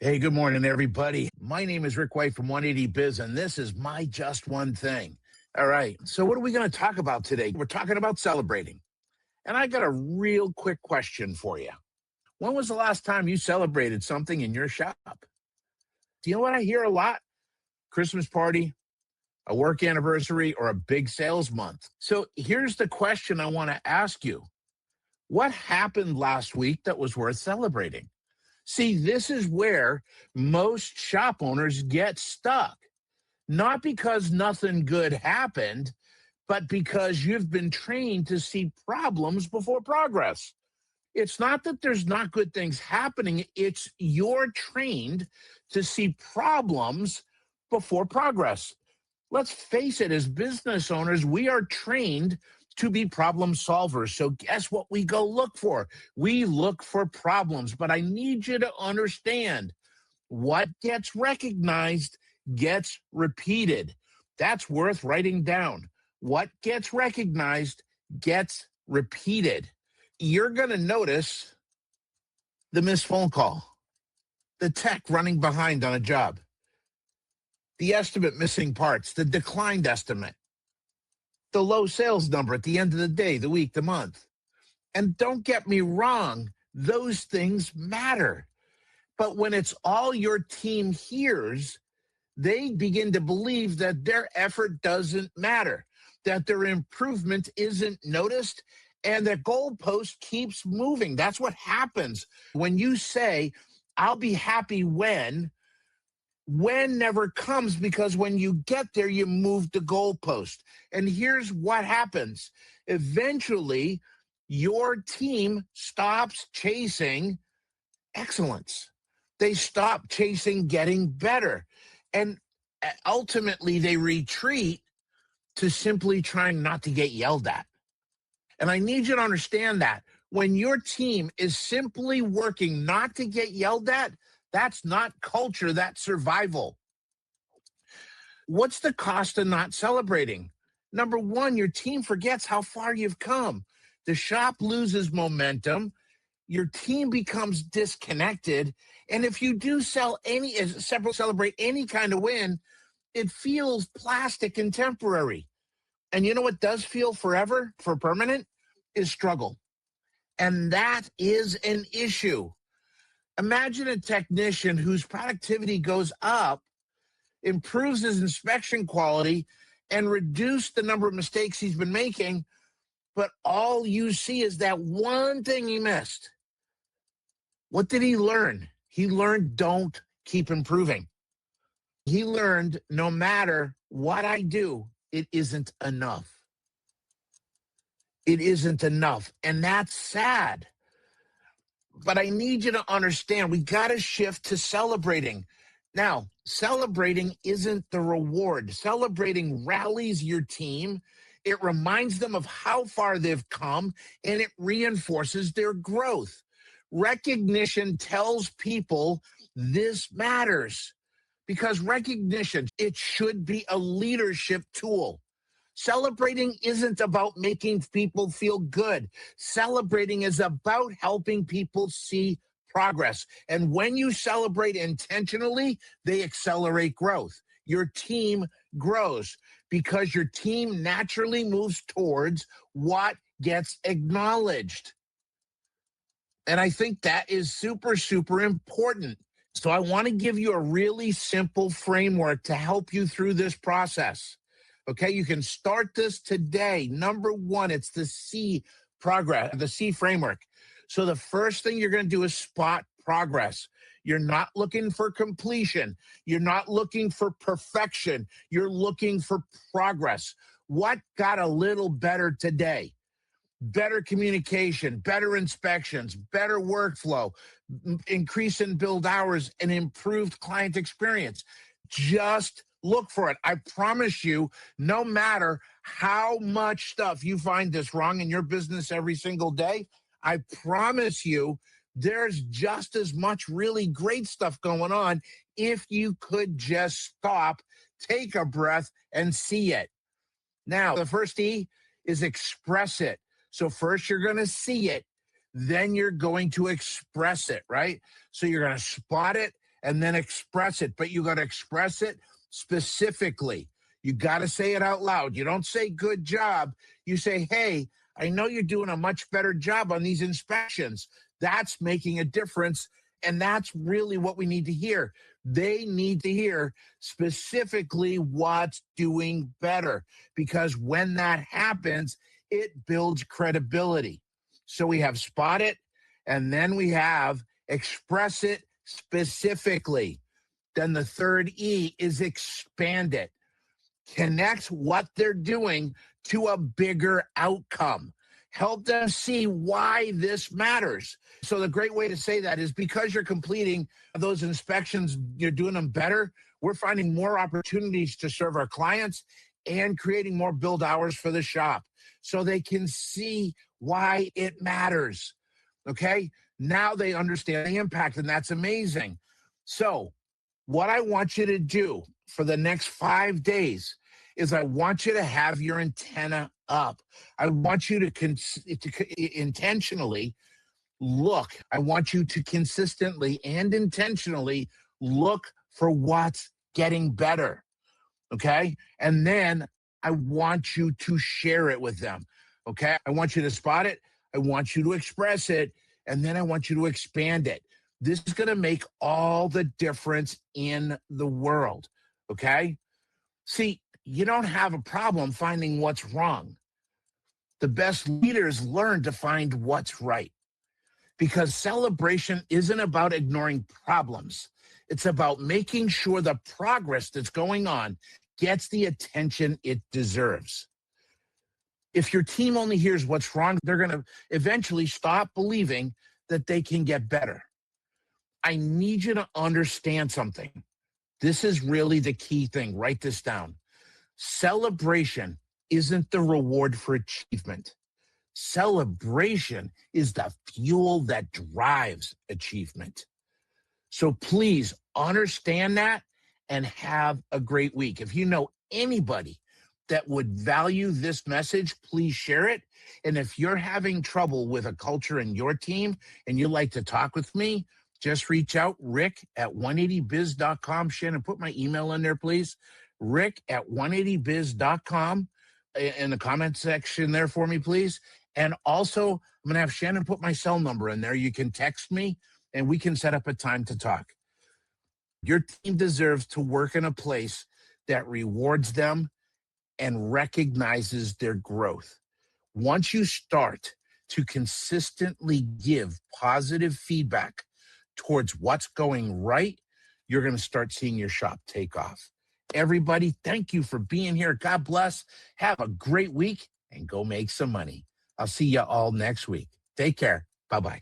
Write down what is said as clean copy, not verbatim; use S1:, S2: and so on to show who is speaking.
S1: Hey, good morning, everybody. My name is Rick White from 180 Biz, and this is my Just One Thing. All right. So, what are we going to talk about today? We're talking about celebrating. And I got a real quick question for you. When was the last time you celebrated something in your shop? Do you know what I hear a lot? Christmas party, a work anniversary, or a big sales month. So, here's the question I want to ask you. What happened last week that was worth celebrating? See, this is where most shop owners get stuck. Not because nothing good happened, but because you've been trained to see problems before progress. It's not that there's not good things happening, it's you're trained to see problems before progress. Let's face it, as business owners, we are trained to be problem solvers. So, guess what we go look for? We look for problems. But I need you to understand what gets recognized gets repeated. That's worth writing down. What gets recognized gets repeated. You're going to notice the missed phone call, the tech running behind on a job, the estimate missing parts, the declined estimate, the low sales number at the end of the day, the week, the month. And don't get me wrong, those things matter. But when it's all your team hears, they begin to believe that their effort doesn't matter, that their improvement isn't noticed, and the goalpost keeps moving. That's what happens when you say, I'll be happy when never comes, because when you get there, you move the goalpost. And here's what happens. Eventually, your team stops chasing excellence. They stop chasing getting better. And ultimately, they retreat to simply trying not to get yelled at. And I need you to understand that when your team is simply working not to get yelled at, that's not culture, that's survival. What's the cost of not celebrating? Number one, your team forgets how far you've come. The shop loses momentum. Your team becomes disconnected. And if you do celebrate any kind of win, it feels plastic and temporary. And you know what does feel forever, for permanent, is struggle. And that is an issue. Imagine a technician whose productivity goes up, improves his inspection quality, and reduce the number of mistakes he's been making, but all you see is that one thing he missed. What did he learn? He learned don't keep improving. He learned no matter what I do, it isn't enough. It isn't enough. And that's sad. But I need you to understand, we got to shift to celebrating. Now, celebrating isn't the reward. Celebrating rallies your team. It reminds them of how far they've come, and it reinforces their growth. Recognition tells people this matters, because recognition, it should be a leadership tool. Celebrating isn't about making people feel good. Celebrating is about helping people see progress. And when you celebrate intentionally, they accelerate growth. Your team grows because your team naturally moves towards what gets acknowledged. And I think that is super, super important. So I want to give you a really simple framework to help you through this process. Okay, you can start this today. Number one, it's the C framework. So the first thing you're going to do is spot progress. You're not looking for completion. You're not looking for perfection. You're looking for progress. What got a little better today? Better communication, better inspections, better workflow, increase in build hours, and improved client experience. Just look for it. I promise you, no matter how much stuff you find that's wrong in your business every single day, I promise you there's just as much really great stuff going on if you could just stop, take a breath, and see it. Now, the first E is express it. So first you're going to see it, then you're going to express it, right? So you're going to spot it, and then express it. But you got to express it specifically. You got to say it out loud. You don't say good job. You say, hey, I know you're doing a much better job on these inspections. That's making a difference. And that's really what we need to hear. They need to hear specifically what's doing better, because when that happens, it builds credibility. So we have spot it, and then we have express it specifically. Then the third E is expand it. Connect what they're doing to a bigger outcome. Help them see why this matters. So the great way to say that is because you're completing those inspections, you're doing them better. We're finding more opportunities to serve our clients and creating more build hours for the shop so they can see why it matters. Okay? Now they understand the impact, and that's amazing. So what I want you to do for the next 5 days is I want you to have your antenna up. I want you to intentionally look. I want you to consistently and intentionally look for what's getting better. Okay? And then I want you to share it with them. Okay? I want you to spot it. I want you to express it. And then I want you to expand it. This is going to make all the difference in the world. Okay? See, you don't have a problem finding what's wrong. The best leaders learn to find what's right, because celebration isn't about ignoring problems. It's about making sure the progress that's going on gets the attention it deserves. If your team only hears what's wrong, they're going to eventually stop believing that they can get better. I need you to understand something. This is really the key thing. Write this down. Celebration isn't the reward for achievement. Celebration is the fuel that drives achievement. So please understand that and have a great week. If you know anybody that would value this message, please share it. And if you're having trouble with a culture in your team and you'd like to talk with me, just reach out, rick@180biz.com. Shannon, put my email in there, please. rick@180biz.com in the comment section there for me, please. And also, I'm going to have Shannon put my cell number in there. You can text me and we can set up a time to talk. Your team deserves to work in a place that rewards them and recognizes their growth. Once you start to consistently give positive feedback towards what's going right, you're going to start seeing your shop take off. Everybody, thank you for being here. God bless. Have a great week and go make some money. I'll see you all next week. Take care. Bye-bye.